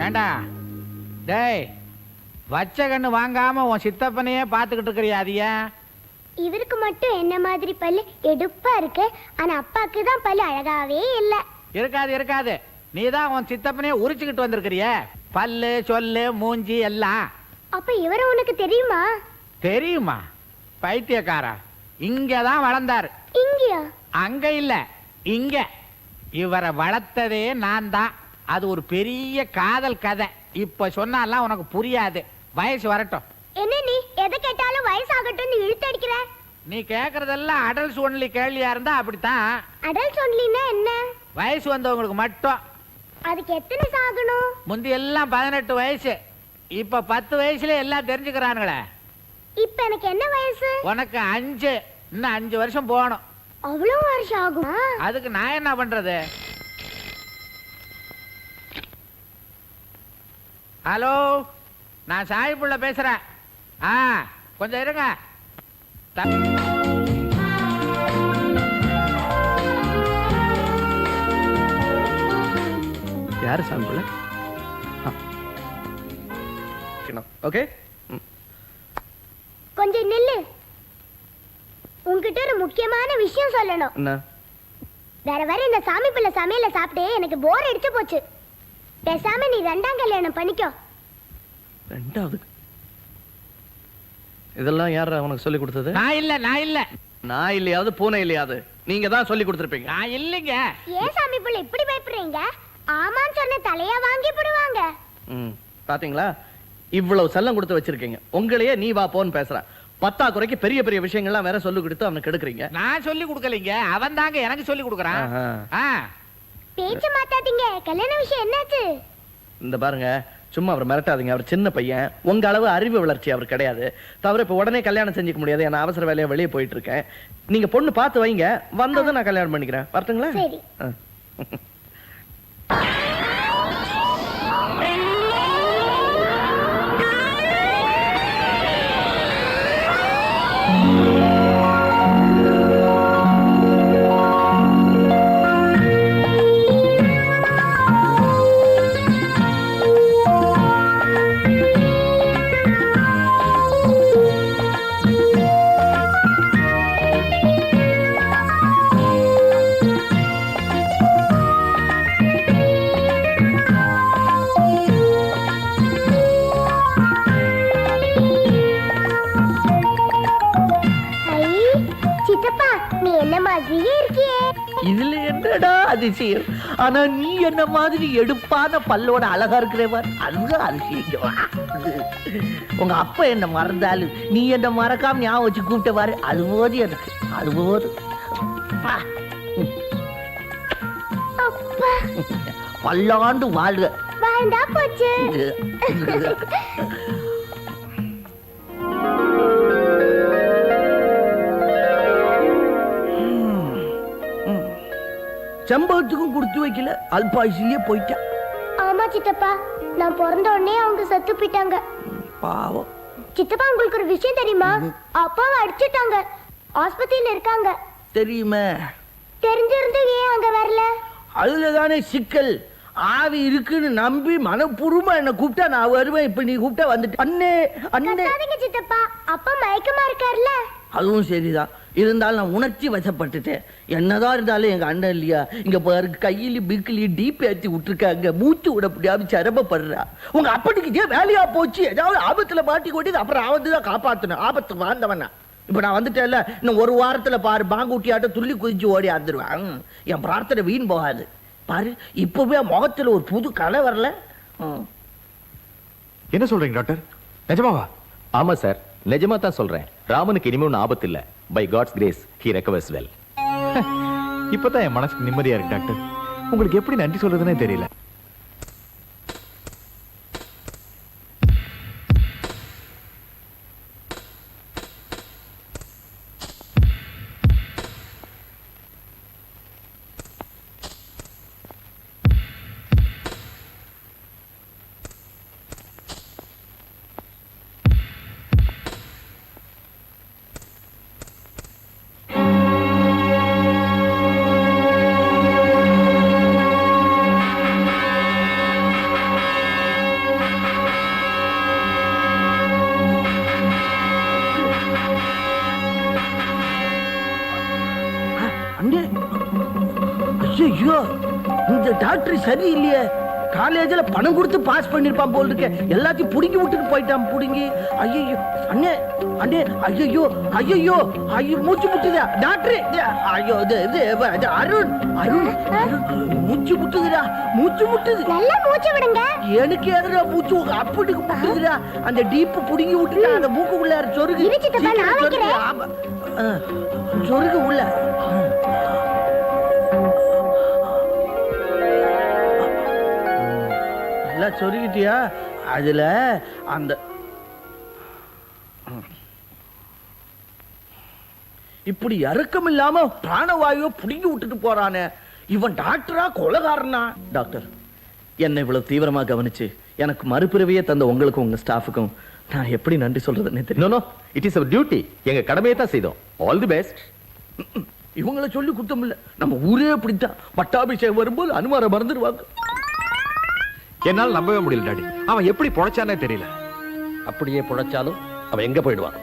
ஏண்டா டேய், வச்ச கண்ணு வாங்காம உன் சித்தப்பனையே பாத்துக்கிட்டு இருக்கிறியா? அதியா இவருக்கு மட்டும் என்ன மாதிரி பல்லு எடுப்பா இருக்கு, ஆனா அப்பாக்கு தான் பல்லு அழகாவே இல்ல. இருக்காது இருக்காது, நீதான் உன் சித்தப்பனையே உரிச்சுக்கிட்டு வந்திருக்கிறிய. பல்லு சொல்லு மூஞ்சி எல்லாம். அப்ப இவரை உனக்கு தெரியுமா? தெரியுமா? பைத்தியக்காரா, இங்கதான் வளர்ந்தாரு. இங்கயா? அங்க இல்ல, இங்க. இவரை வளர்த்ததே நான் தான். அது ஒரு பெரிய காதல் கதை. இப்ப சொன்னாலாம் உனக்கு புரியாது. வயசு வரட்டும். என்ன நீ எதை கேட்டாலும் வயசாகட்டும் இழுத்தடிக்கிற? நீ கேக்குறதெல்லாம் அடல்ட்ஸ் ஒன்லி கேள்வியா இருந்தா அப்படித்தான். அடல்ட்ஸ் ஒன்லினா என்ன? வயசு வந்தவங்களுக்கு மட்டும். அதுக்கு எத்தனை சாகணும்? முந்தி எல்லாம் 18 வயசு, இப்ப 10 வயசுல எல்லாம் தெரிஞ்சுக்கிறானுங்களே. இப்ப எனக்கு என்ன வயசு? உனக்கு 5. இன்னும் 5 வருஷம் போகணும். அவ்வளவு வருஷம் ஆகும்? அதுக்கு நான் என்ன பண்றது? ஹலோ, நான் சாயிப்புள்ள பேசுறேன். கொஞ்சம் இருங்க. யாரு சாம்பிள்ள? ஓகே, கொஞ்சம் நில்லு. உன்கிட்ட ஒரு முக்கியமான விஷயம் சொல்லணும். என்ன? வேற வேற இந்த சாமி பிள்ளை சமையல சாப்பிட்டு எனக்கு போர் அடிச்சு போச்சு. பேசாம நீ 2ஆம் கல்யாணம் பண்ணிக்கோ. 2வது? இதெல்லாம் யார் உனக்கு சொல்லி கொடுத்தது? நான் இல்ல, நான் இல்ல. நான் இல்லையாவது பூனை இல்லையாது, நீங்க தான் சொல்லி கொடுத்துருப்பீங்க. நான் இல்லைங்க. ஏன் சாமி பிள்ளை இப்படி பயப்படுறீங்க? ஆமான்னு சொன்ன தலையா வாங்கி போடுவாங்க. பாத்தீங்களா, இவ்வளவு செல்லம் கொடுத்து வச்சிருக்கீங்க. உங்களையே நீ வா போன்னு பேசுற. 10 குறைக்கு பெரிய பெரிய விஷயங்கள்லாம் வேற சொல்லி கொடுத்து அவனுக்கு எடுக்கிறீங்க. நான் சொல்லி கொடுக்கலீங்க, அவன் தாங்க எனக்கு சொல்லி கொடுக்கறான். பேச்சு மாத்தாதீங்க. கல்யாண விஷயம் என்னாச்சு? இந்த பாருங்க, சும்மா அவர் மிரட்டாதீங்க. அவர் சின்ன பையன், உங்க அளவு அறிவு வளர்ச்சி அவர் கிடையாது. தவிர இப்ப உடனே கல்யாணம் செஞ்சுக்க முடியாது. நான் அவசர வேலையா வெளியே போயிட்டு இருக்கேன். நீங்க பொண்ணு பார்த்து வைங்க, வந்ததும் நான் கல்யாணம் பண்ணிக்கிறேன். வரட்டுங்களா? சரி. இதுல என்னடா அதிசயம்? ஆனா நீ என்ன மாதிரி எடுப்பான பல்லோட அழகா இருக்கிறவர், அதுதான் அதிசயம். உங்க அப்பா என்ன மறந்தாலும் நீ என்ன மறக்காம ஞாபகம் வச்சு கூப்பிட்டவாரு, அது போது எனக்கு, அது போது. பல்லாண்டு வாழ்க. வாழ்ந்தா போச்சு. செம்பகத்துக்கும் கொடுத்து வைக்கல, அல்பாயுசிலேயே போயிட்டான். ஆமா சித்தப்பா, நான் பிறந்த உடனே அவங்க செத்து போயிட்டாங்க. பாவம். சித்தப்பா, உங்களுக்கு ஒரு விஷயம் தெரியுமா? அப்பாவை அடிச்சுட்டாங்க, ஆஸ்பத்திரியில இருக்காங்க. தெரியுமே. தெரிஞ்சிருந்து ஏன் அங்க வரல? அதுலதானே சிக்கல். ஆவி இருக்குன்னு நம்பி மனப்பூர்வமா என்ன கூப்பிட்டா நான் வருவேன். இப்ப நீ கூப்பிட்டா வந்துட்டு அண்ணே அண்ணே. சித்தப்பா, அப்பா மயக்கமா இருக்காருல்ல? அதுவும் சரிதான். இருந்தாலும் நான் உணர்ச்சி வசப்பட்டுட்டேன். என்னதான் இருந்தாலும் எங்க அண்ணன் இல்லையா? இங்க பாரு, கையில பிக்கிலி டீப் ஏற்றி விட்டுருக்காங்க. மூச்சு விட முடியாம சிரமப்படுறா. உங்க அப்பனுக்கு வேலையா போச்சு. ஏதாவது ஆபத்துல மாட்டி கொட்டி அப்புறம் ஆபத்து காப்பாத்தணும். ஆபத்து வாழ்ந்தவனா இப்ப நான் வந்துட்டேன்ல, இன்னும் ஒரு வாரத்துல பாரு, பாங்கூட்டி ஆட்ட துள்ளி குதிச்சு ஓடி ஆந்துருவான். என் பிரார்த்தனை வீண் போகாது. பாரு, இப்பவே முகத்துல ஒரு புது கலை வரல. என்ன சொல்றீங்க டாக்டர்? நிஜமாவா? ஆமா சார், நிஜமா தான் சொல்றேன். ராமனுக்கு இனிமே ஒன்றும் ஆபத்து இல்ல. By God's grace he recovers well. இப்பதான் என் மனசுக்கு நிம்மதியா இருக்கு டாக்டர். உங்களுக்கு எப்படி நன்றி சொல்றதுன்னே தெரியல. அண்ணே ஐயோ இந்த டாக்டர் சரியில்லையே. காலேஜ்ல பணம் கொடுத்து பாஸ் பண்ணிருப்பான் போல் இருக்க. எல்லாத்தையும் புடுங்கி விட்டுட்டு போயிட்டான். புடுங்கி ஐயோ அண்ணே அண்ணே ஐயோ ஐயோ ஐயோ மூச்சு முட்டுதா டாக்டர். ஐயோ இது அருண் அருண் மூச்சு முட்டுதுடா. மூச்சு முட்டுது. நல்லா மூச்சு விடுங்க. எனக்கு எதிர மூச்சு அப்படி முட்டுதுடா. அந்த டீப்பு புடுங்கி விட்டுட்டா. அந்த மூக்குக்குள்ள சொருகு சொருகு உள்ள. சொருகிட்டியா? அதுல அந்த இப்படி இறக்கம் இல்லாம பிராணவாயுவை புடுங்கி விட்டுட்டு போறானே, இவன் டாக்டரா கொலைகாரனா? டாக்டர், என்னை இவ்வளவு தீவிரமா கவனிச்சு எனக்கு மறுபிறவியே தந்த உங்களுக்கும் உங்க ஸ்டாஃபுக்கும் நான் எப்படி நன்றி சொல்றதுன்னு தெரியும். No it is our duty. எங்க கடமையை தான் செய்தோம். All the best. இவங்கள சொல்லி குத்தம் இல்ல. நம்ம ஊரே அப்படித்தான். பட்டாபிஷேகம் வரும்போது அனுமாரை மறந்துடுவாங்க. என்னால நம்பவே முடியல டாடி. அவன் எப்படி பொழைச்சானே தெரியல. அப்படியே புழைச்சாலும் அவன் எங்க போயிடுவான்?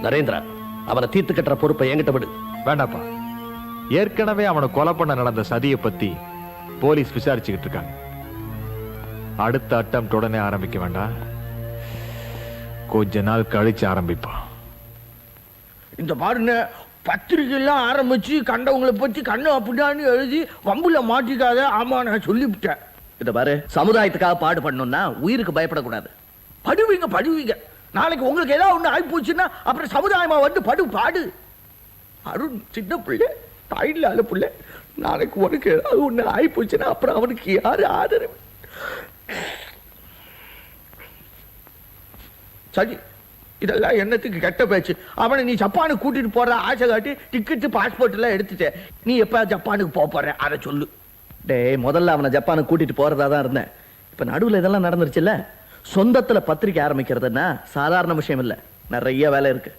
நரேந்திரா, அவனை தீர்த்து கட்டுற பொறுப்பை என்கிட்ட விடு. வேண்டாப்பா, ஏற்கனவே அவனை கொலை பண்ண நடந்த சதியை பத்தி போலீஸ் விசாரிச்சுக்கிட்டு இருக்காங்க. அடுத்த அட்டம் உடனே ஆரம்பிக்க வேண்டாம், கொஞ்ச நாள் கழிச்சு ஆரம்பிப்பான். இந்த பாருங்க, பத்திரிகையெல்லாம் ஆரம்பிச்சு கண்டவங்களை பத்தி கண்ணு அப்படின்னு எழுதி வம்புல மாட்டிக்காத. ஆமா, நான் சொல்லிவிட்டேன். இத பாரு, சமுதாயத்துக்காக பாடுபடணும்னா உயிருக்கு பயப்படக்கூடாது. படுவீங்க படுவீங்க. நாளைக்கு உங்களுக்கு ஏதாவது ஒண்ணு ஆகி போச்சுன்னா அப்புறம் சமுதாயமா வந்து பாடு. அருண் சின்ன பிள்ளை, தாயில்லாத பிள்ளை. நாளைக்கு உனக்கு ஏதாவது ஒண்ணு ஆகி போச்சுன்னா அப்புறம் அவனுக்கு யாரு ஆதரவு? சரி, இதெல்லாம் என்னத்துக்கு கெட்ட பேச்சு? அவனை நீ ஜப்பானுக்கு கூட்டிட்டு போற ஆசை காட்டி டிக்கெட்டு பாஸ்போர்ட் எல்லாம் எடுத்துட்ட. நீ எப்ப ஜப்பானுக்கு போற அதை சொல்லு. டேய், முதல்ல அவனை ஜப்பானுக்கு கூட்டிட்டு போறதா தான் இருந்தேன். இப்ப நடுவுல இதெல்லாம் நடந்துருச்சுல்ல. சொந்தத்துல பத்திரிக்கை ஆரம்பிக்கிறதுன்னா சாதாரண விஷயம் இல்ல. நிறைய வேலை இருக்கு.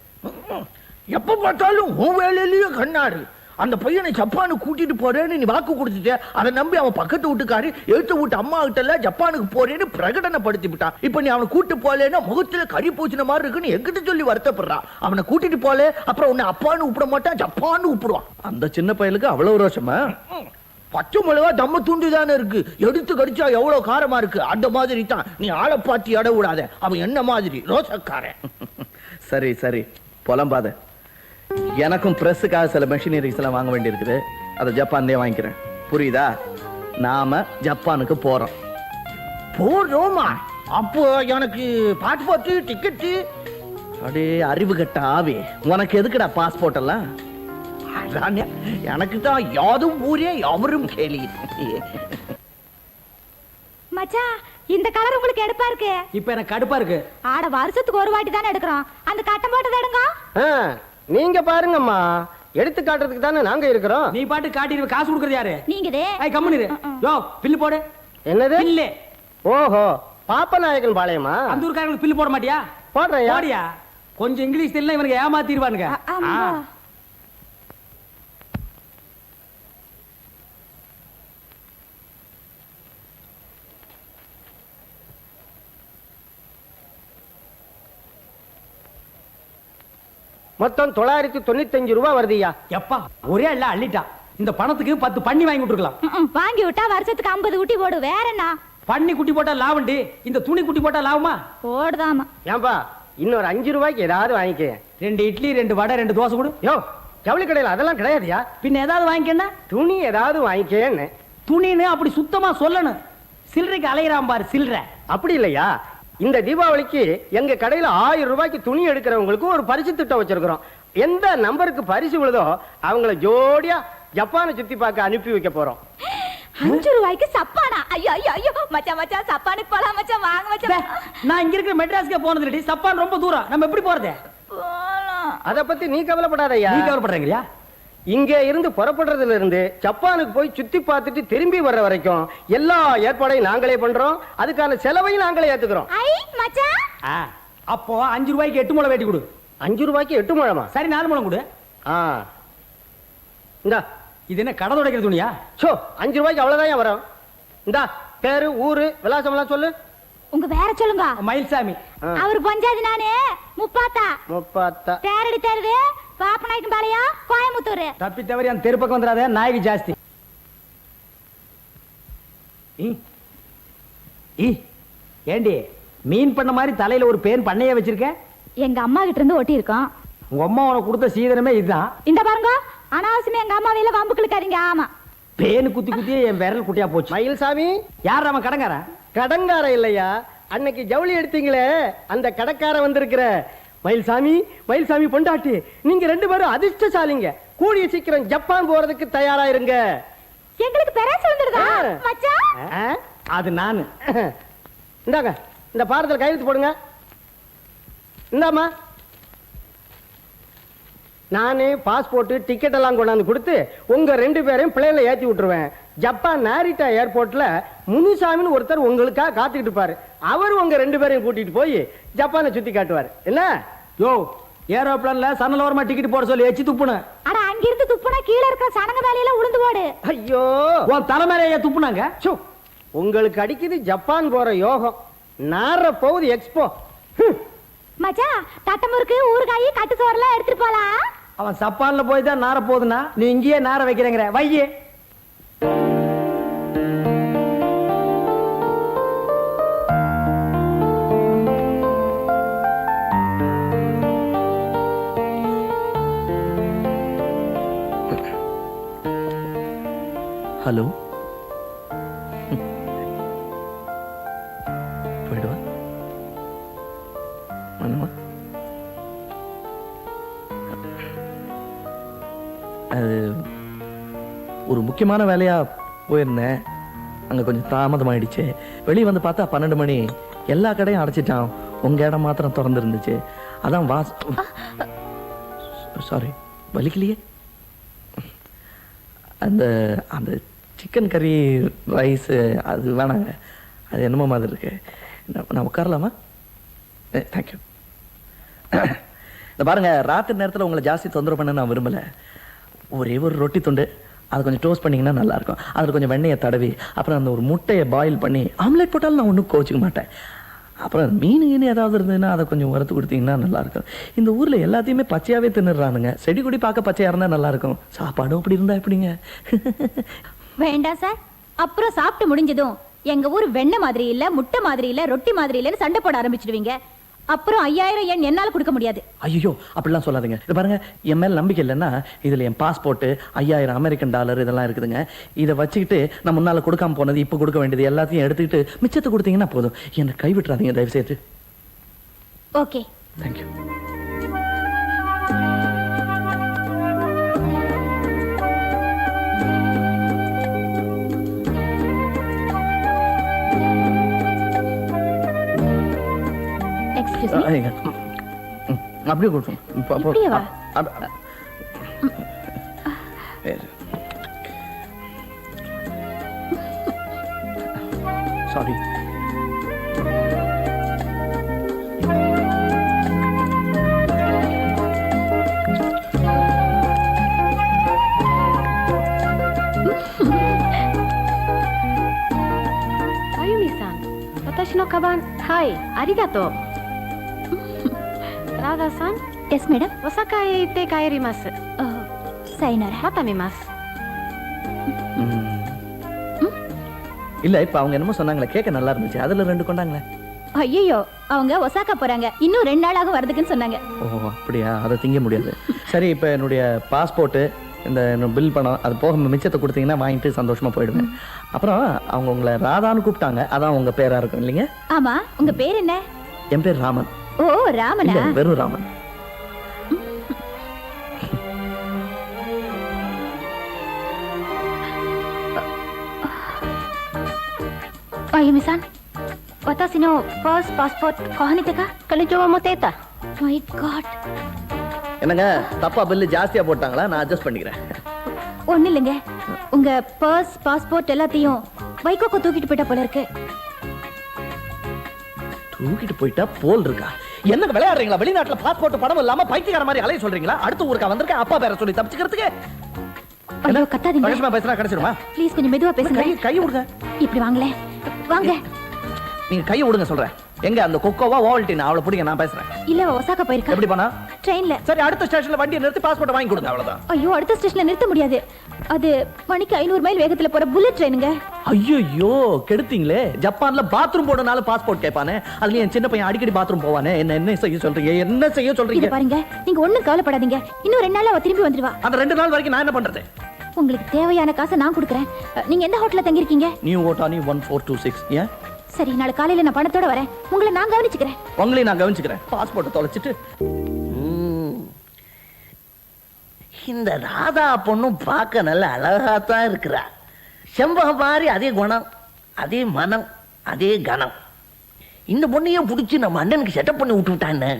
எப்ப பார்த்தாலும் உன் வேலையிலயும் கண்ணாரு. அந்த பையனை ஜப்பானுக்கு கூட்டிட்டு போறேன்னு நீ வாக்கு கொடுத்துட்ட. அதை நம்பி அவன் பக்கத்து வீட்டுக்காரு எழுத்து வீட்டு அம்மா கிட்ட எல்லாம் ஜப்பானுக்கு போறேன்னு பிரகடனப்படுத்தி விட்டான். இப்ப நீ அவனை கூட்டு போலேன்னா முகத்துல கறி பூச்சின மாதிரி இருக்குன்னு எங்கிட்ட சொல்லி வருத்தப்படுறான். அவனை கூட்டிட்டு போல அப்புறம் உன்னை அப்பான்னு கூப்பிட மாட்டான், ஜப்பான்னு கூப்பிடுவான். அந்த சின்ன பையனுக்கு அவ்வளவு ரோஷமா? பச்சை மிளகா தம்ம துண்டு தானே இருக்கு. எடுத்து கடிச்சா எவ்வளவு காரமா இருக்கு. அந்த மாதிரி தான் நீ ஆளை பார்த்து இட விடாத. அவன் என்ன மாதிரி ரோசக்காரன். சரி சரி, புலம்பாத. எனக்கும் பிரஸ்ஸுக்காக சில மெஷினரிஸ் எல்லாம் வாங்க வேண்டி இருக்குது. அதை ஜப்பான்லயே வாங்கிக்கிறேன். புரியுதா? நாம ஜப்பானுக்கு போறோம். போறோமா? அப்போ எனக்கு பாஸ்போர்ட் டிக்கெட்டு? அடே அறிவு கட்ட ஆவி, உனக்கு எதுக்குடா பாஸ்போர்ட் எல்லாம்? எனக்கு தான் யாதும் ஊரே அவரும் கேலி. மச்சான், இந்த கலர் உங்களுக்கு எடுப்பா இருக்கு. இப்ப எனக்கு கடுப்பா இருக்கு. ஆட வருஷத்துக்கு ஒரு வாட்டி தானே எடுக்கிறோம். அந்த கட்டம் போட்டது எடுங்க. நீங்க பாருங்கம்மா, எடுத்து காட்டுறதுக்கு தானே நாங்க இருக்கிறோம். நீ பாட்டு காட்டிடுவ. காசு கொடுக்கறது யாரு? நீங்கதே. ஐ கம்முனிரு. யோ பில்லு போடு. என்னது பில்லு? ஓஹோ, பாப்பநாயகன் பாளையமா? அந்த ஊர்க்காரங்களுக்கு பில்லு போட மாட்டியா? போடுறேன். போடியா. கொஞ்சம் இங்கிலீஷ் தெரியல, இவனுக்கு ஏமாத்திடுவானுங்க. மொத்தம் 995 ரூபாய் வருதுயா. எப்பா ஒரே அல்ல அள்ளிட்டா. இந்த பணத்துக்கு 10 பண்ணி வாங்கி விட்டுருக்கலாம். வாங்கி விட்டா வருஷத்துக்கு 50 குட்டி போடு. வேற என்ன? பண்ணி குட்டி போட்டா லாபம்டி. இந்த துணி குட்டி போட்டா லாபமா? போடுதாமா. ஏன்பா இன்னொரு 5 ரூபாய்க்கு ஏதாவது வாங்கிக்க. 2 இட்லி 2 வடை 2 தோசை கொடு. யோ, ஜவுளி கடையில் அதெல்லாம் கிடையாதுயா. பின்ன ஏதாவது வாங்கிக்கன்னா? துணி ஏதாவது வாங்கிக்கன்னு. துணின்னு அப்படி சுத்தமா சொல்லணும். சில்லறைக்கு அலையிறான் பாரு சில்லறை. அப்படி இல்லையா? இந்த தீபாவளிக்கு எங்க கடையில 1000 ரூபாய்க்கு துணி எடுக்கிறவங்களுக்கு ஒரு பரிசு திட்டம் வச்சிருக்கிறோம். எந்த நம்பருக்கு பரிசு விழுதோ அவங்கள ஜோடியா ஜப்பானை சுத்தி பார்க்க அனுப்பி வைக்க போறோம். 5 ரூபாய்க்கு சப்பானா? ஐயோ ஐயோ ஐயோ மச்சான் மச்சான், சப்பானுக்கு போலாம் மச்சான். வாங்க மச்சான். நான் இங்க இருக்கிற மெட்ராஸ்க்கு போனது இல்லடி. சப்பான் ரொம்ப தூரம். நம்ம எப்படி போறது? அத பத்தி நீ கவலைப்படாதயா. நீ கவலைப்படுறீங்களா? இங்க இருந்து புறப்படுறதுல இருந்து ஜப்பானுக்கு போய் சுத்தி பார்த்துட்டு திரும்பி வர்ற வரைக்கும் எல்லா ஏற்பாடையும் நாங்களே பண்றோம். அதுக்கான செலவையும் நாங்களே ஏத்துக்கிறோம். ஐ மச்சான், அப்போ 5 ரூபாய்க்கு 8 முழம் வேட்டி கொடு. 5 ரூபாய்க்கு 8 முழமா? சரி 4 முழம் கொடு. இந்தா. இது என்ன கடை துடைக்கிற துணியா? சோ 5 ரூபாய்க்கு அவ்வளவுதான் வரும். இந்தா பேரு ஊரு விலாசம் எல்லாம் சொல்லு. உங்க பேரை சொல்லுங்க. மயில்சாமி. அவர் பஞ்சாதி நானே முப்பாத்தா. முப்பாத்தா. பேரடி தருது பாப்பநாயக்கம் பாளையம் கோயம்புத்தூர். தப்பி தவறி அந்த தெருப்பக்கம் வந்துடாத, நாய்க்கு ஜாஸ்தி. ஏண்டி மீன் பண்ண மாதிரி தலையில ஒரு பேன் பண்ணைய வச்சிருக்க? எங்க அம்மா கிட்ட இருந்து ஒட்டி இருக்கோம். உங்க அம்மா உனக்கு கொடுத்த சீதனமே இதுதான். இந்த பாருங்க, அனாவசியமா எங்க அம்மா வேல வம்புக்கு இழுக்காதீங்க. ஆமா, பேனு குத்தி குத்தியே என் விரல் குட்டியா போச்சு. மயில்சாமி, யார் அவன் கடங்காரன்? கடங்கார இல்லையா, அன்னைக்கு ஜவுளி எடுத்தீங்களே அந்த கடக்கார வந்திருக்கிற. மயில்சாமி, மயில்சாமி பொண்டாட்டி, நீங்க 2 பேரும் அதிர்ஷ்டசாலிங்க. கூடிய சீக்கிரம் ஜப்பான் போறதுக்கு தயாரா இருங்க. எங்களுக்கு பெராசு வந்துடுதா மச்சான்? ஆ? அது நானு. இந்தாங்க, இந்த பாரத்தில் கையெழுத்து போடுங்க. இந்தாமா, நானே பாஸ்போர்ட் டிக்கெட் எல்லாம் கொண்டாந்து கொடுத்து உங்க 2 பேரையும் பிளேன்ல ஏத்தி விட்டுருவேன். ஜப்பான் நாரிட்டா ஏர்போர்ட்ல முனுசாமின்னு ஒருத்தர் உங்களுக்காக காத்துக்கிட்டு இருப்பாரு. அவர் உங்க 2 பேரையும் கூட்டிட்டு போய் ஜப்பானை சுத்தி காட்டுவார். என்ன யோ, ஏரோப்ளான்ல சன்னலோரமா டிக்கெட் போட சொல்லி எச்சி துப்புன. அட, அங்கிருந்து துப்புனா கீழே இருக்கிற சனங்க வேலையில உளுந்து போடு. ஐயோ, உன் தலைமையில துப்புனாங்க. சு, உங்களுக்கு அடிக்குது ஜப்பான் போற யோகம். நார போகுது எக்ஸ்போ. மச்சான், தட்டமுறுக்கு ஊறுகாய் கட்டு சோறெல்லாம் எடுத்துட்டு போலாம். அவன் சப்பான்ல போய் தான் நார போகுதுன்னா நீ இங்கேயே நார வைக்கிறேங்கிற வையே. ஹலோ, போயிடுவா வேணுமா? அது ஒரு முக்கியமான வேலையா போயிருந்தேன். அங்க கொஞ்சம் தாமதமாயிடுச்சு. வெளியே வந்து பார்த்தா 12 மணி. எல்லா கடையும் அடைச்சிட்டான். உங்க இடம் மாத்திரம் திறந்து இருந்துச்சு. அதான் சாரி, வலிக்கலையே. அந்த அந்த சிக்கன் கறி ரைஸ் அது வேணாங்க. அது என்னமோ மாதிரி இருக்கு. நான் உட்காரலாமா? தேங்க்யூ. இந்த பாருங்க, ராத்திரி நேரத்தில் உங்களை ஜாஸ்தி தொந்தரவு பண்ண நான் விரும்பலை. ஒரே ஒரு ரொட்டி துண்டு, அதை கொஞ்சம் டோஸ்ட் பண்ணிங்கன்னா நல்லாயிருக்கும். அதில் கொஞ்சம் வெண்ணெயை தடவி, அப்புறம் அந்த ஒரு முட்டையை பாயில் பண்ணி ஆம்லேட் போட்டாலும் நான் ஒன்றும் கோச்சிக்க மாட்டேன். அப்புறம் மீன் ஏதாவது இருந்ததுன்னா அதை கொஞ்சம் வறுத்து கொடுத்தீங்கன்னா நல்லாயிருக்கும். இந்த ஊரில் எல்லாத்தையுமே பச்சையாகவே தின்னுறானுங்க. செடி கொடி பார்க்க பச்சையாக இருந்தால் நல்லாயிருக்கும். சாப்பாடும் அப்படி இருந்தால் எப்படிங்க? வேண்டாம் சார். அப்புறம் சாப்பிட்டு முடிஞ்சதும் எங்க ஊர் வெண்ணெய் மாதிரி இல்ல, முட்டை மாதிரி இல்ல, ரொட்டி மாதிரி இல்லன்னு சண்டை போட ஆரம்பிச்சிடுவீங்க. அப்புறம் 5000 yen என்னால கொடுக்க முடியாது. ஐயோ, அப்படிலாம் சொல்லாதீங்க. இது பாருங்க, என் மேல நம்பிக்கை இல்லைன்னா இதுல என் பாஸ்போர்ட், 5000 அமெரிக்கன் டாலர் இதெல்லாம் இருக்குதுங்க. இதை வச்சுக்கிட்டு நான் முன்னால கொடுக்காம போனது இப்போ கொடுக்க வேண்டியது எல்லாத்தையும் எடுத்துக்கிட்டு மிச்சத்தை கொடுத்தீங்கன்னா போதும். என்னை கைவிட்டுறாதீங்க தயவு செய்து. Okay, thank you. அப்படியே கொடுத்தோம். சாரி. Ayumi-san, 私のカバン、はい、ありがとう。ラーダさん、எஸ் madam. お酒へ行って帰ります。sayonara. また見ます。இல்ல, இப்ப அவங்க என்னமோ சொன்னாங்களே, கேட்க நல்லா இருந்துச்சு. அதுல 2 கொண்டாங்களே. ஐயோ, அவங்க ஒசாக்கா போறாங்க. இன்னும் 2 நாளாக வரதுக்குன்னு சொன்னாங்க. ஓ அப்படியா? அதை திங்க முடியாது. சரி, இப்ப என்னுடைய பாஸ்போர்ட், இந்த பில் பணம், அது போக மிச்சத்தை கொடுத்தீங்கன்னா வாங்கிட்டு சந்தோஷமா போயிடுவேன். அப்புறம் அவங்க உங்களை ராதான்னு கூப்பிட்டாங்க. அதான் உங்க பேரா இருக்கும் இல்லைங்க? ஆமா, உங்க பேர் என்ன? என் பேர் ராமன். ஓ, ராமனா? இல்ல, வெறும் ராமன். Ayumi-san, 私のパスポートここにてか? 彼女は持っていた。 My God. என்னங்க, தப்பா பில்லு ஜாஸ்தியா போட்டாங்களா? நான் அட்ஜஸ்ட் பண்ணிக்கிறேன். ஒண்ணு இல்லைங்க, உங்க பர்ஸ் பாஸ்போர்ட் எல்லாத்தையும் வைகோக்கு தூக்கிட்டு போயிட்டா போல இருக்கு. தூக்கிட்டு போயிட்டா போல் இருக்கா? என்ன விளையாடுறீங்களா? வெளிநாட்டுல பாஸ்போர்ட் படம் இல்லாம பைத்தியக்கார மாதிரி அலைய சொல்றீங்களா? அடுத்த ஊருக்கா வந்திருக்கேன் அப்பா பேரை சொல்லி தப்பிச்சுக்கிறதுக்கு. ஐயோ, கத்தாதீங்க. பகஷ்மா பேசினா கிடைச்சிருமா? ப்ளீஸ் கொஞ்சம் மெதுவா பேசுங்க. கை விடுங்க. இப்படி வாங்களே, வாங்க. நீங்க கையை விடுங்க சொல்றேன். எங்க அந்த கொக்கோவா ஓவல்டின் அவளை பிடிங்க, நான் பேசுறேன். இல்ல ஒசாக்கா போயிருக்கா. எப்படி போனா? ட்ரெயின்ல. சரி, அடுத்த ஸ்டேஷன்ல வண்டியை நிறுத்தி பாஸ்போர்ட் வாங்கி கொடுங்க, அவ்வளவுதான். ஐயோ, அடுத்த ஸ்டேஷன்ல நிறுத்த முடியாது. அது மணிக்கு 500 மைல் வேகத்துல போற புல்லட் ட்ரெயினுங்க. ஐயோ, கெடுத்தீங்களே. ஜப்பான்ல பாத்ரூம் போடனால பாஸ்போர்ட் கேட்பானே. அதுல என் சின்ன பையன் அடிக்கடி பாத்ரூம் போவானே. என்ன செய்ய சொல்றீங்க? என்ன செய்ய இத சொல்றீங்க? பாருங்க, நீங்க ஒண்ணும் கவலைப்படாதீங்க. இன்னும் 2 நாள்ல அவ திரும்பி வந்துருவா. அந்த 2 நாள் வரைக்கும் நான் என்ன பண்றது? உங்களுக்கு தேவையான காசை நான் கொடுக்குறேன். நீங்க எந்த ஹோட்டல்ல தங்கி இருக்கீங்க? நியூ ஓட்டானி 1426. ஏன்? சரி, நாளை காலையில நான் பணத்தோட வரேன். உங்களை நான் கவனிச்சுக்கிறேன். உங்களையும் நான் கவனிச்சுக்கிறேன். பாஸ்போர்ட்டை தொலைச்சிட்டு. இந்த ராதா பொண்ணும் பார்க்க நல்ல அழகாத்தான் இருக்கிறா. செம்பகம் மாதிரி அதே குணம், அதே மனம், அதே கணம். இந்த பொண்ணையும் பிடிச்சி நம்ம அண்ணனுக்கு செட்டப் பண்ணி விட்டுட்டான்னு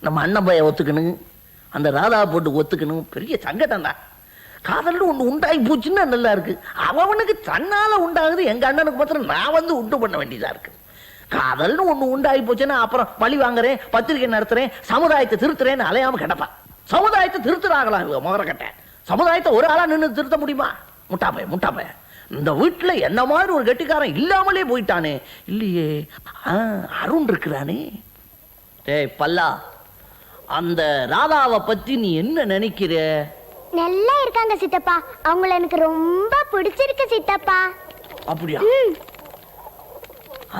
நம்ம அண்ணன் பைய ஒத்துக்கணும், அந்த ராதா போட்டு ஒத்துக்கணும். பெரிய சங்கடம் தான். காதல்னு ஒன்று உண்டாகி போச்சுன்னா நல்லா இருக்கு. அவனுக்கு தன்னால உண்டாகுது, எங்க அண்ணனுக்கு மாத்திரம் நான் வந்து உண்டு பண்ண வேண்டியதா இருக்கு. காதல்னு ஒன்று உண்டாகி போச்சுன்னா அப்புறம் பழி வாங்குறேன், பத்திரிகை நடத்துறேன், சமுதாயத்தை திருத்துறேன்னு அலையாம கிடப்பான். சமுதாயத்தை திருத்துறாங்களாம் இவங்க முகரக்கட்ட. சமுதாயத்தை ஒரு ஆளா நின்று திருத்த முடியுமா? முட்டாப்ப இந்த வீட்டுல என்ன மாதிரி ஒரு கெட்டிக்காரன் இல்லாமலே போயிட்டானே. இல்லையே, அருண் இருக்கிறானே. டேய் பல்லா, அந்த ராதாவை பத்தி நீ என்ன நினைக்கிற? நல்லா இருக்காங்க சித்தப்பா. அவங்கள எனக்கு ரொம்ப பிடிச்சிருக்கு சித்தப்பா. அப்படியா?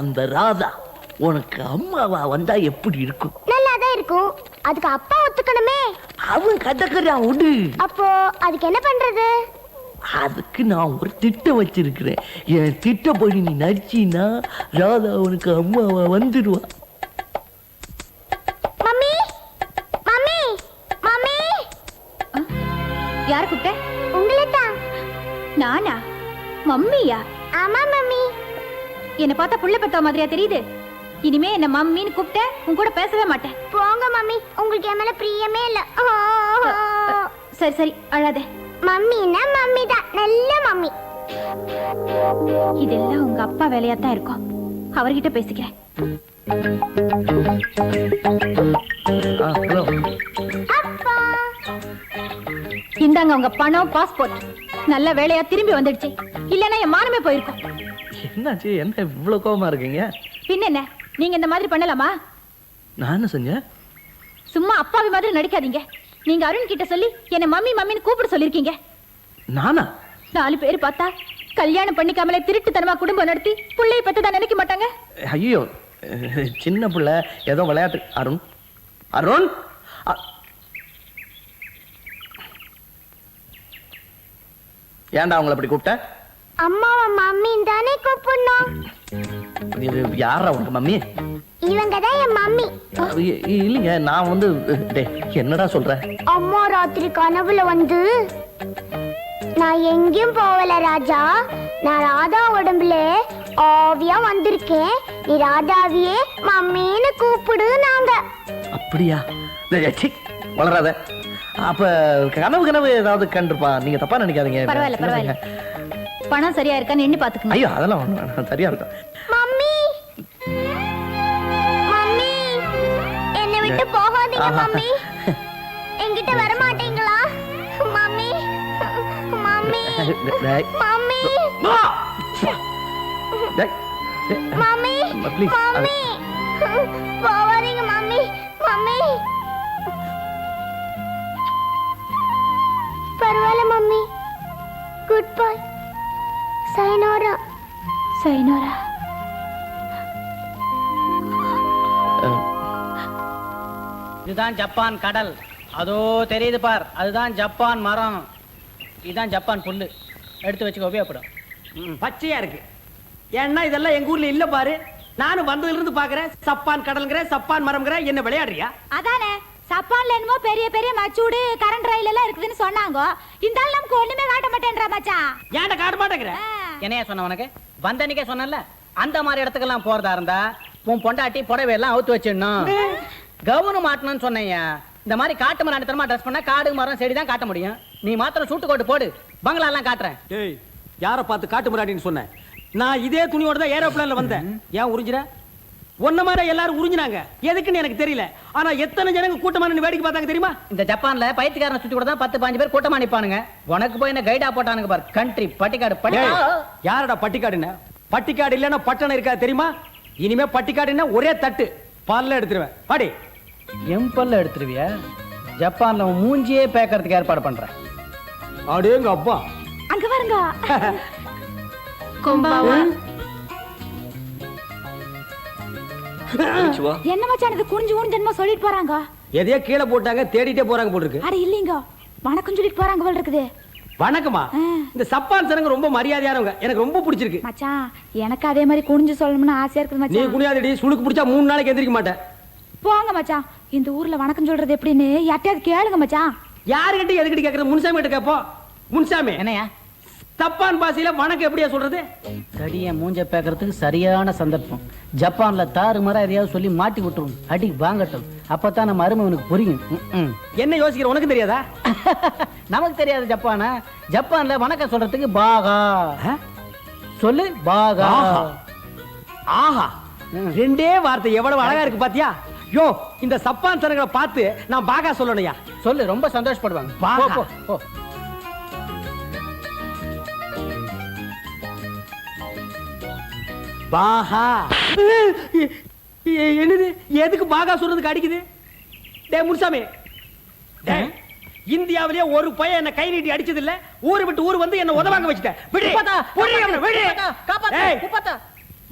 அந்த ராதா உனக்கு அம்மாவா வந்தா எப்படி இருக்கும்? நல்லாதான் இருக்கும். அதுக்கு அப்பா ஒத்துக்கணுமே. அவன் கதக்கிறான் விடு. அப்போ அதுக்கு என்ன பண்றது? அதுக்கு நான் ஒரு திட்டம் வச்சிருக்கிறேன். என் திட்டப்படி நீ நடிச்சின்னா ராதா உனக்கு அம்மாவா வந்துடுவா. Mummy, mummy, mummy. யார் கூப்பிட்ட? உங்களை தான். நானா? மம்மியா? ஆமா மம்மி. என்ன பார்த்தா புள்ள பெத்த மாதிரியா தெரியுது? இனிமே என்ன மம்மின்னு கூப்பிட்ட உன் கூட பேசவே மாட்டேன். போங்க மம்மி, உங்களுக்கு என் மேல பிரியமே இல்ல. சரி சரி, அழாதே. மம்மின்னா மம்மி தான், நல்ல மம்மி. இதெல்லாம் உங்க அப்பா வேலையா தான் இருக்கும். அவர்கிட்ட பேசிக்கிறேன். ஹலோ. அப்பா, இந்தாங்க உங்க பணம், பாஸ்போர்ட். நல்ல வேலையா திரும்பி வந்துடுச்சு. இல்லன்னா என் மானமே போயிருக்கும். என்னாச்சு? என்ன இவ்வளவு கோவமா இருக்கீங்க? பின்ன என்ன, நீங்க இந்த மாதிரி பண்ணலாமா? நான் என்ன செஞ்சேன்? சும்மா அப்பாவி மாதிரி நடிக்காதீங்க. நீங்க அருண் கிட்ட சொல்லி என்ன மம்மி மம்மின்னு கூப்பிட சொல்லிருக்கீங்க. நானா? 4 பேர் பார்த்தா கல்யாணம் பண்ணிக்காமலே திருட்டுத்தனமா குடும்பம் நடத்தி புள்ளைய பத்ததான் நினைக்க மாட்டாங்க. ஐயோ, சின்ன பிள்ளை, ஏதோ விளையாட்டு. அருண், அருண். ஏன்டா அவங்கள அப்படி கூப்பிட்ட? அம்மாவை மம்மின்னு தானே கூப்பிடணும். இது யாரா உனக்கு மம்மி? இவங்க தான் என் மம்மி. இல்லைங்க, நான் வந்து என்னடா சொல்ற? அம்மா ராத்திரி கனவுல வந்து, நான் எங்கேயும் போகல ராஜா, நான் ராதா உடம்புல ஆவியா வந்திருக்கேன், நீ ராதாவியே மம்மின்னு கூப்பிடு நாங்க. அப்படியா? வளராத. அப்ப கனவு ஏதாவது கண்டிருப்பா. நீங்க தப்பா நினைக்காதீங்க. பரவாயில்ல பரவாயில்ல. பணம் சரியா இருக்கான்னு எண்ணி பாத்துக்கங்க. ஐயோ, அதெல்லாம் சரியா இருக்கும். மம்மி, மம்மி, என்னை விட்டு போகாதீங்க மம்மி. என்கிட்ட வர மாட்டீங்களா mummy? Mummy, mummy, mummy, mummy, போகாதீங்க மம்மி. மம்மி, பரவாயில்ல mummy. Good bye. Sayonara. Sayonara. இதுதான் ஜப்பான் கடல். அதோ தெரியுது பார், அதுதான் ஜப்பான் மரம். இதுதான் ஜப்பான் புல்லு. எடுத்து வச்சுக்க, உபயோகப்படும். பச்சையா இருக்கு. ஏன்னா இதெல்லாம் எங்க ஊர்ல இல்ல பாரு. நானும் வந்ததுல இருந்து பாக்குறேன். சப்பான் கடல்ங்கிற, சப்பான் மரம்ங்கிற, என்ன விளையாடுறியா? அதானே, சப்பான்ல என்னமோ பெரிய பெரிய மச்சூடு கரண்ட் ரயில் எல்லாம் இருக்குதுன்னு சொன்னாங்க. இந்த ஆள் நமக்கு ஒண்ணுமே காட்ட மாட்டேன்றா மச்சான். ஏன்டா காட்ட மாட்டேங்கிற? என்னையா சொன்ன உனக்கு? வந்தனிக்கே சொன்னல, அந்த மாதிரி இடத்துக்கெல்லாம் போறதா இருந்தா உன் பொண்டாட்டி புடவை எல்லாம் அவுத்து வச்சிடணும், கவுனு மாட்டணும்னு சொன்னையா. இந்த மாதிரி காட்டு மரம் அடித்தனமா ட்ரெஸ் பண்ணா காடு மரம் செடி தான் காட்ட முடியும். நீ மாத்திரம் சூட்டு கோட்டு போடு, பங்களா எல்லாம் காட்டுறேன். ஏய், யாரை பார்த்து காட்டு முறாடின்னு சொன்னேன்? நான் இதே துணியோட தான் ஏரோப்ளேன்ல வந்தேன். ஏன் உறிஞ்சிர? ஒன்ன மாதிரி எல்லாரும் உறிஞ்சினாங்க. எதுக்குன்னு எனக்கு தெரியல. ஆனா எத்தனை ஜனங்க கூட்டமா நின்னு வேடிக்கை பார்த்தாங்க தெரியுமா? இந்த ஜப்பான்ல பைத்தியக்காரனை சுத்தி கூட தான் 10-15 பேர் கூட்டமா நிப்பானுங்க. உனக்கு போய் என்ன கைடா போட்டானுங்க பாரு. கண்ட்ரி பட்டிக்காடு. யாரடா பட்டிக்காடுன்னு? பட்டிக்காடு இல்லன்னா பட்டணம் இருக்கா தெரியுமா? இனிமே பட்டிக்காடுன்னா ஒரே தட்டு பல்ல எடுத்துருவேன் பாடி. என் பல்ல எடுத்துருவியா? ஜப்பான்ல உன் மூஞ்சியே பேக்கறதுக்கு ஏற்பாடு பண்றேன். அடேங்க அப்பா. அங்க பாருங்க. Konbanwa. என்ன மச்சான் இது குனிஞ்சு குனிஞ்சு சொல்லிட்டு போறாங்க. எதையோ கீழே போட்டாங்க தேடிட்டே போறாங்க போல இருக்கு. அட இல்லீங்க, வணக்கம் சொல்லிட்டு போறாங்க போல இருக்குது. வணக்கமா? இந்த சப்பான் சனங்க ரொம்ப மரியாதையானவங்க, எனக்கு ரொம்ப பிடிச்சிருக்கு. மச்சான் எனக்கு அதே மாதிரி குனிஞ்சு சொல்லணும்னு ஆசையா இருக்குது நீ மச்சான். குனியாதடி, சுளுக்கு பிடிச்சா 3 நாளைக்கு எந்திரிக்க மாட்டேன். போங்க மச்சான், இந்த ஊர்ல வணக்கம் சொல்றது எப்படின்னு யார்ட்டையாவது கேளுங்க மச்சான். யாருகிட்ட எதுக்கிட்ட கேக்குறது? முன்சாமி கிட்ட கேப்போம். முன்சாமி என்னையா? சப்பான் பாஷையில வணக்கம் எப்படியா சொல்றது? தடிய மூஞ்ச பேக்கறதுக்கு சரியான சந்தர்ப்பம். ஜப்பான்ல தாறுமாறா எதையாவது சொல்லி மாட்டி விட்டுரும். அடி வாங்கட்டும், அப்பதான் நம்ம அருமவனுக்கு புரியும். என்ன யோசிக்கிற, உனக்கு தெரியாதா? நமக்கு தெரியாது ஜப்பானா? ஜப்பான்ல வணக்கம் சொல்றதுக்கு பாகா சொல்லு. பாகா. ஆஹா, ரெண்டே வார்த்தை எவ்வளவு அழகா இருக்கு பாத்தியா? யோ, இந்த சப்பான் சனங்களை பார்த்து நான் பாகா சொல்லணும்யா. சொல்லு, ரொம்ப சந்தோஷப்படுவாங்க. பாகா. போ, போ, போ. பாகா. என்னது, எதுக்கு பாகா சொல்றதுக்கு அடிக்குது? டேய் முனுசாமி, டேய், இந்தியாவிலே ஒரு பையன் என்ன கை நீட்டி அடிச்சது இல்ல. ஊரு விட்டு ஊர் வந்து என்ன உதவாங்க வச்சுட்டேன்.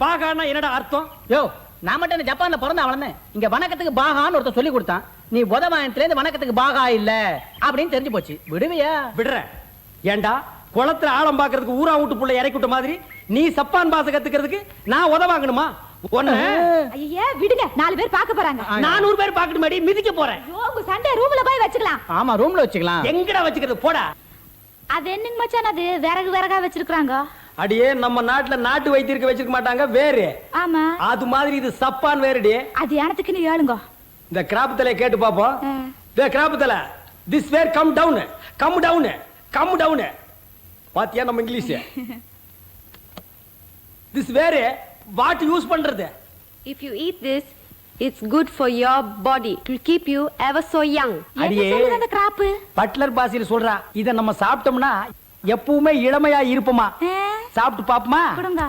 பாகான்னா என்னடா அர்த்தம்? யோ, நான் மட்டும் ஜப்பான்ல பிறந்த அவளனே. இங்க வணக்கத்துக்கு பாகான்னு ஒருத்தர் சொல்லி கொடுத்தான். நீ உதவாயத்துல இருந்து வணக்கத்துக்கு பாகா இல்ல அப்படின்னு தெரிஞ்சு போச்சு. விடுவியா? விடுற. ஏண்டா குளத்துல ஆழம் பாக்குறதுக்கு ஊரா வீட்டு புள்ள இறக்கி விட்ட மாதிரி நீ சப்பான் பாச கத்துக்கிறதுக்கு நான் உதவாங்கணுமா? ஐயே விடுங்க, 4 பேர் பார்க்க போறாங்க. 400 பேர் பாக்கட்டு மாடி மிதிக்க போறேன். உங்க சண்டே ரூம்ல போய் வச்சுக்கலாம். ஆமா, ரூம்ல வச்சுக்கலாம். எங்கடா வச்சுக்கிறது? போடா. அது என்னங்க மச்சான், அது விறகு விறகா வச்சிருக்காங்க. அடியே, நம்ம நாட்டுல நாட்டு வைத்தியருக்கு வச்சிருக்க மாட்டாங்க வேறு. ஆமா, அது மாதிரி இது சப்பான் வேறுடி. அது எனத்துக்குன்னு ஏளுங்க. இந்த கிராப் தலை கேட்டு பாப்போம். இந்த கிராப் தலை, this where come down, come down, come down. பாத்தியா நம்ம English? This where what use பண்றது? If you eat this, it's good for your body. It will keep you ever so young. அடியே, அந்த கிராப் பட்லர் பாசியில் சொல்றா, இத நம்ம சாப்பிட்டோம்னா எப்பவுமே இளமையா இருப்போமா. சாப்பிட்டு பாப்போமா? கொடுங்க.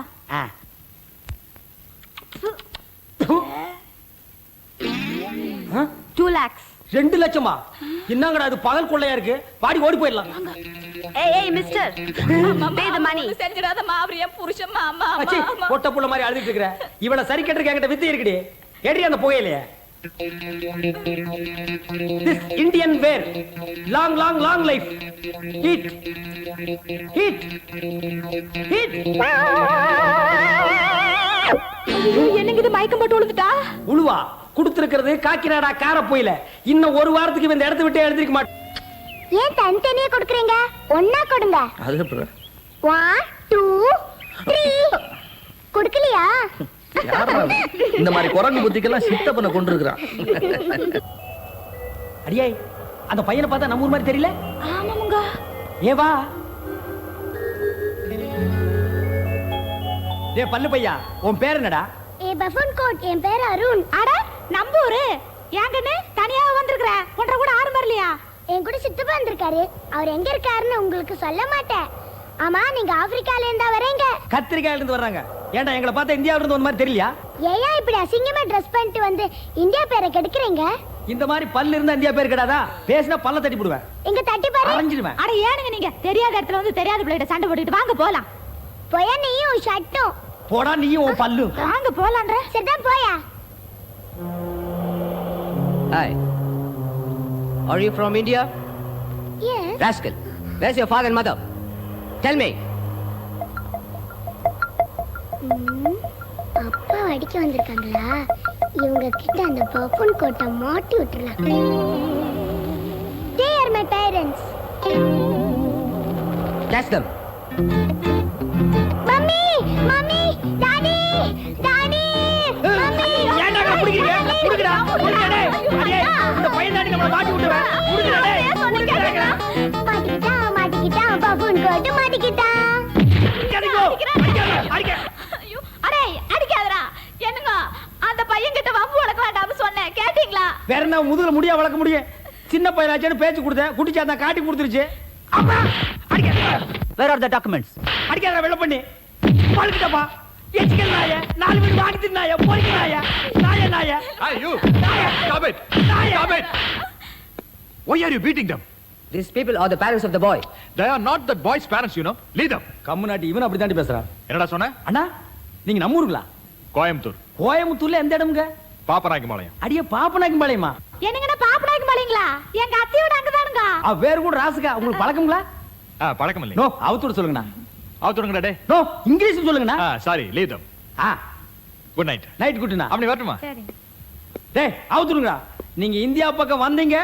2 lakhs. 2 லட்சமா? என்னங்கடா இது, பகல் கொள்ளையா இருக்கு. பாடி ஓடி போயிடலாம். Hey, mister. Pay the money. செஞ்சிடாதம்மா, அவர் என் புருஷன். மாமா அச்சி, பொட்ட புள்ள மாதிரி அழுதுட்டு இருக்கற. இவள சரி கட்டறதுக்கு என்கிட்ட வித்து இருக்குடி. ஏடி அந்த புகையிலே. This Indian wear. Long, long, long life. Eat. Eat. Eat. என்னங்க இது, மயக்கம் போட்டு விழுந்துட்டா? உழுவா குடுத்திருக்கிறது காக்கிநாடா கார போயில. இன்னும் ஒரு வாரத்துக்கு இந்த இடத்தை விட்டு எழுந்திருக்க மாட்டேன். ஏன் தனித்தனியா கொடுக்குறீங்க? ஒன்னா கொடுங்க. அது அப்புறம் 1 2 3 கொடுக்கலையா? இந்த மாதிரி குரங்கு புத்திக்கெல்லாம் சித்தப்பனை கொண்டு இருக்கிறான். அடியே, அந்த பையனை பார்த்தா நம்ம ஊர் மாதிரி தெரியல? ஆமாங்க. ஏ வா. டே பல்லு பையா, உன் பேர் என்னடா? ஏ பஃபன் கோட், என் பேர் அருண். அட நம்பூரு, ஏங்கன்னு தனியாக வந்திருக்கிற. ஒன்றரை கூட ஆறு வரலையா? என் கூட சித்தப்பா வந்திருக்காரு. அவர் எங்க இருக்காருன்னு உங்களுக்கு சொல்ல மாட்டேன். ஆமா, நீங்க ஆப்பிரிக்கால இருந்தா வரீங்க? கத்திரிக்காயில இருந்து வர்றாங்க. ஏன்டா எங்களை பார்த்தா இந்தியாவில இருந்து வந்த மாதிரி தெரியலையா? ஏன் இப்படி அசிங்கமா ட்ரெஸ் பண்ணிட்டு வந்து இந்தியா பேரை கெடுக்குறீங்க? இந்த மாதிரி பல்லு இருந்தா இந்தியா பேர் கிடையாதா? பேசினா பல்ல தட்டி போடுவேன். எங்க தட்டி பாரு. அரைஞ்சிடுவேன். அட ஏனுங்க நீங்க தெரியாத இடத்துல வந்து தெரியாத பிள்ளைகிட்ட சண்டை போட்டுட்டு வாங்க போலாம். போயா நீயும் ஷட்டும். போடா நீயும் உன் பல்லு. வாங்க போலான்ற. சரிதான் போயா. Hi. Are you from India? Yes. Rascal. Where's your father and mother? Tell me. அப்பா அடிக்க வந்திருக்காங்களா? இவங்க கிட்ட அந்த பஃபன் கோட்டை மாட்டி விட்டுறலாம். They are my parents. Catch them. Mummy, mummy, daddy, daddy, mummy. ஏன்டா புடிக்கிறீங்க? புடிங்கடா, புடிங்கடா. அடே, இந்த பையன் தாடி நம்மள மாட்டி விட்டுவேன். புடிங்கடா டேய். மாட்டிக்கிட்டா, மாட்டிக்கிட்டா, பஃபன் கோட்டை மாட்டிக்கிட்டா. அடிக்க. ஐயோ, அடே அடிக்காதடா. என்னங்க அந்த பையன் கிட்ட வம்பு வளக்க வேண்டாம்னு சொன்னேன், கேட்டீங்களா? வேற என்ன முதுகுல முடியா வளக்க முடியும்? சின்ன பையனாச்சேன்னு பேச்சு கொடுத்தேன், குட்டிச்சா தான் காட்டி கொடுத்துருச்சு. அப்பா அடிக்க. Where are the documents? அடிக்காத வெள்ள பண்ணி. பழுக்கிட்டப்பா. எச்சிக்கல் நாய, 4 வீடு வாங்கி தின்னாய, பொறிக்க நாய, நாய. Hey, you! Stop it! Stop it! Why are you beating them? These people are the parents of the boy. They are not that boy's parents, you know. Leave them. கம்முனாட்டி இவன் அப்படி தாண்டி பேசுறான். என்னடா சொன்ன? அண்ணா நீங்க நம்ம ஊருங்களா? கோயம்புத்தூர், கோயம்புத்தூர்ல எந்த இடம்ங்க? பாப்பநாயக்கம்பாளையம். அடியே பாப்பநாயக்கு பாளையமா? என்னங்கண்ணா பாப்பனாக்கு மாட்டீங்களா? எங்க அத்தையோட அங்கதானுங்க. வேற கூட ராசுக்கா உங்களுக்கு பழக்கங்களா? பழக்கம் இல்லை. நோ அவுத்தோட சொல்லுங்கண்ணா. அவுத்துடுங்கடா டே. நோ இங்கிலீஷ்ல சொல்லுங்கண்ணா. Sorry, leave them. Good night. Night குட்டுண்ணா. அப்படி வரட்டுமா? சரி. டேய் அவுத்துடுங்கடா. நீங்க இந்தியா பக்கம் வந்தீங்க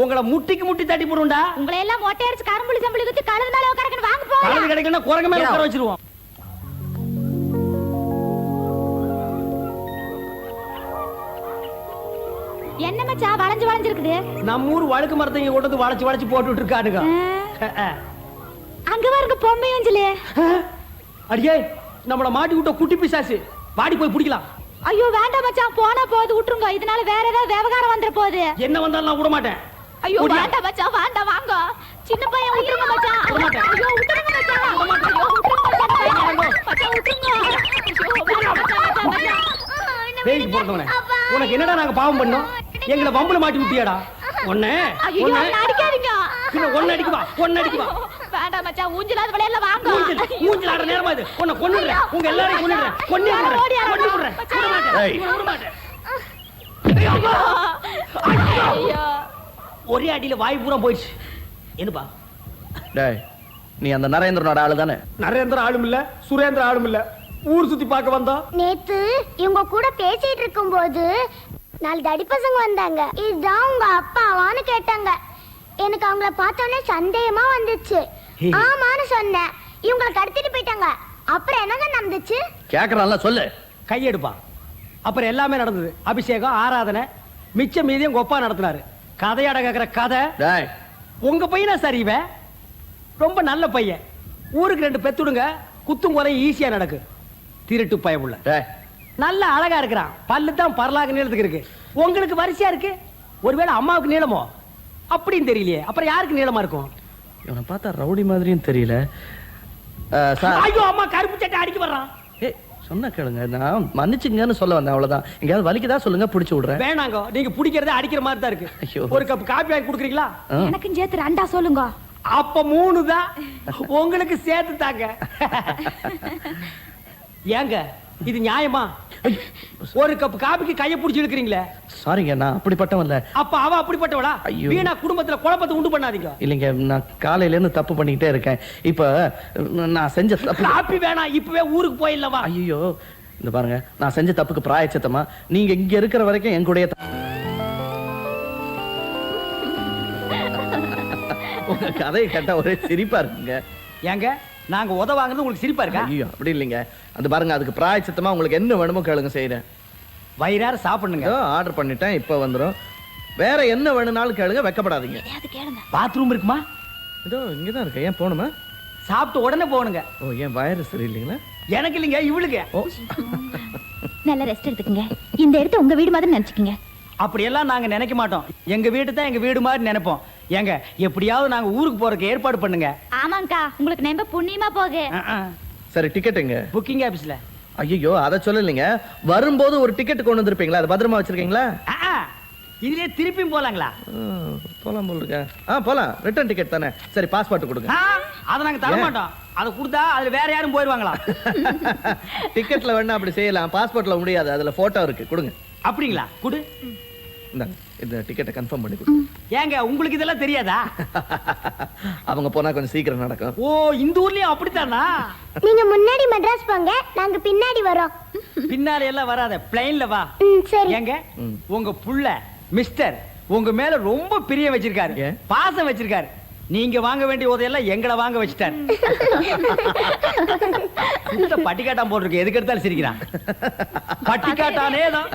உங்களை முட்டிக்கு முட்டி தட்டி போடுண்டா. உங்களை எல்லாம் மொட்டை அடிச்சு கரும்புளி சம்பளி குத்தி கழுது மேல உட்காரக்கணும் வாங்க போங்க. கழுது கிடைக்கணும் குரங்க மேல உட்கார வச்சிருவோம். என்ன மச்சான் வளைஞ்சு வளைஞ்சிருக்குது? நம்ம ஊர் வழுக்கு மரத்தைங்க கொண்டு வந்து வளைச்சு வளைச்சு போட்டுட்டு இருக்கானுங்க. அங்க பாருங்க பொம்மை அஞ்சலி. அடியே நம்மள மாட்டி விட்ட குட்டி பிசாசு. வாடி போய் பிடிக்கலாம். ஐயோ வேண்டாம் மச்சான் போனா போகுது விட்டுருங்க. இதனால வேற ஏதாவது விவகாரம் வந்துற போகுது. என்ன வந்தாலும் நான் விட மாட்டேன். ஐயோ வேண்டாம் மச்சான் வேண்டாம் வாங்க. சின்ன பையன் விட்டுருங்க மச்சான். ஐயோ விட்டுருங்க மச்சான். ஐயோ விட்டுருங்க மச்சான் விட்டுருங்க. பேய்க்கு போறதவனே உனக்கு என்னடா நாங்க பாவம் பண்ணோம்? எங்களை வம்புல மாட்டி விட்டியாடா. ஒண்ணே ஐயோ அடிக்காதீங்க. பின்ன ஒண்ணு அடிக்குவா. வேண்டாம் மச்சான் ஊஞ்சலாத விளையாடல வாங்க. ஊஞ்சல் ஆடுற நேரமா இது. உன்னை கொன்னுறேன். உங்க எல்லாரையும் கொன்னுறேன். கொன்னுறேன். விட மாட்டேன். ஐயோ ஒரே அடியில வாய் பூரா போயிடுச்சு. என்னப்பா? டேய் நீ அந்த நரேந்திரனோட ஆளு தானே? நரேந்திர ஆளும் இல்ல, சுரேந்திர ஆளும் இல்ல. ஊர் சுத்தி பார்க்க வந்தா. நேத்து இவங்க கூட பேசிட்டு இருக்கும்போது 4 தடி பசங்க வந்தாங்க. இதுதான் உங்க அப்பாவான்னு கேட்டாங்க. எனக்கு அவங்கள பார்த்தோன்னே சந்தேகமா வந்துச்சு. ஆமான்னு சொன்னேன். இவங்களை கடத்திட்டு போயிட்டாங்க. அப்புறம் என்னங்க நடந்துச்சு? கேக்குறான்ல சொல்லு. கையெடுப்பா. அப்புறம் எல்லாமே நடந்தது. அபிஷேகம், ஆராதனை, மிச்சம் மீதியும் கொப்பா நடத்தினாரு. கதையாட கேக்குற கதை. டேய் உங்க பையனா சார் இவன்? ரொம்ப நல்ல பையன். ஊருக்கு 2 பெத்துடுங்க. குத்தும் கொலை ஈஸியா நடக்கு. திருட்டு பயமுள்ள. டேய் நல்ல அழகா இருக்கிறான். பல்லு தான் பரலாக நீளத்துக்கு இருக்கு. உங்களுக்கு வரிசையா இருக்கு. ஒருவேளை அம்மாவுக்கு நீளமோ? அப்படின்னு தெரியலையே. அப்புறம் யாருக்கு நீளமா இருக்கும்? இவனை பார்த்தா ரவுடி மாதிரியும் தெரியல. சார் ஐயோ அம்மா கருப்பு சட்டை அடிக்க வர்றான். ஏய் சொன்ன கேளுங்க, நான் மன்னிச்சுங்கன்னு சொல்ல வந்தேன் அவ்வளவுதான். எங்கயாவது வலிக்குதா சொல்லுங்க, பிடிச்சு விடுறேன். வேணாங்க, நீங்க பிடிக்கிறதே அடிக்கிற மாதிரி தான் ஐயோ. இருக்கு. ஒரு கப் காபி வாங்கி குடுக்குறீங்களா? எனக்கும் சேர்த்து 2 சொல்லுங்க. அப்ப 3 தான். உங்களுக்கு சேர்த்து தாங்க. ஏங்க இது நியாயமா? ஒரு கப் காபிக்கு கைய புடிச்சு இழுக்கிறீங்களே. சாரிங்க, நான் அப்படிப்பட்டவன் இல்ல. அப்ப அவ அப்படிப்பட்டவளா? ஐயோ. வீணா குடும்பத்துல குழப்பத்தை உண்டு பண்ணாதீங்க. இல்லைங்க, நான் காலையில இருந்து தப்பு பண்ணிக்கிட்டே இருக்கேன். இப்ப நான் செஞ்ச தப்பு. காப்பி வேணாம், இப்பவே ஊருக்கு போயிடலவா? ஐயோ இந்த பாருங்க, நான் செஞ்ச தப்புக்கு பிராயச்சித்தமா நீங்க இங்க இருக்கிற வரைக்கும் என் கூடயே உங்க கதையை கேட்டா ஒரே சிரிப்பா இருக்குங்க. ஏங்க நாங்க உத வாங்குறது உங்களுக்கு சிரிப்பா இருக்கா? ஐயோ அப்படி இல்லைங்க. அது பாருங்க, அதுக்கு பிராயச்சித்தமா உங்களுக்கு என்ன வேணுமோ கேளுங்க, செய்யறேன். வயிறார சாப்பிடுங்க. ஆர்டர் பண்ணிட்டேன், இப்ப வந்துரும். வேற என்ன வேணும்னாலும் கேளுங்க, வெக்கப்படாதீங்க. பாத்ரூம் இருக்குமா? இதோ இங்கதான் இருக்கு. ஏன் போகணுமா? சாப்பிட்டு உடனே போகணுங்க. ஓ ஏன் வயிறு சரியில்லைங்களா? எனக்கு இல்லைங்க, இவளுக்கு. ஓ நல்ல ரெஸ்ட் எடுத்துக்கங்க. இந்த இடத்த உங்க வீடு மாதிரி நினைச்சுக்கங்க. அப்படியெல்லாம் நாங்க நினைக்க மாட்டோம். எங்க வீடு தான் எங்க வீடு மாதிரி நினைப்போம். ஏங்க எப்படியாவது நாங்க ஊருக்கு போறதுக்கு ஏற்பாடு பண்ணுங்க. ஆமாங்கக்கா, உங்களுக்கு நம்ப புண்ணியமா போகு. சரி, டிக்கெட் எங்க? புக்கிங் ஆபீஸ்ல. ஐயோ அதை சொல்லலைங்க. வரும்போது ஒரு டிக்கெட் கொண்டு வந்திருப்பீங்களா, அது பத்திரமா வச்சிருக்கீங்களா? இதுலயே திருப்பியும் போலாங்களா? போலாம் போல இருக்க. போலாம், ரிட்டர்ன் டிக்கெட் தானே. சரி பாஸ்போர்ட் கொடுங்க. அதை நாங்க தர மாட்டோம். அதை கொடுத்தா அதுல வேற யாரும் போயிருவாங்களா? டிக்கெட்ல வேணா அப்படி செய்யலாம், பாஸ்போர்ட்ல முடியாது. அதுல போட்டோ இருக்கு, கொடுங்க. அப்படிங்களா? குடு. இந்தாங்க, இந்த டிக்கெட்டை கன்ஃபார்ம் பண்ணி கொடுங்க. ஏங்க உங்களுக்கு இதெல்லாம் தெரியாதா? அவங்க போனா கொஞ்சம் சீக்கிரம் நடக்கும். ஓ இந்த ஊர்லயும் அப்படித்தானா? நீங்க முன்னாடி மெட்ராஸ் போங்க, நாங்க பின்னாடி வரோம். பின்னால எல்லாம் வராத, பிளைன்ல வா. சரி. ஏங்க உங்க புள்ள மிஸ்டர் உங்க மேல ரொம்ப பிரியம் வச்சிருக்காரு, பாசம் வச்சிருக்காரு. நீங்க வாங்க வேண்டிய உதவியெல்லாம் எங்களை வாங்க வச்சிட்டாரு. பட்டிக்காட்டான் போட்டிருக்கு, எதுக்கு எடுத்தாலும் சிரிக்கிறான். பட்டிக்காட்டானே தான்.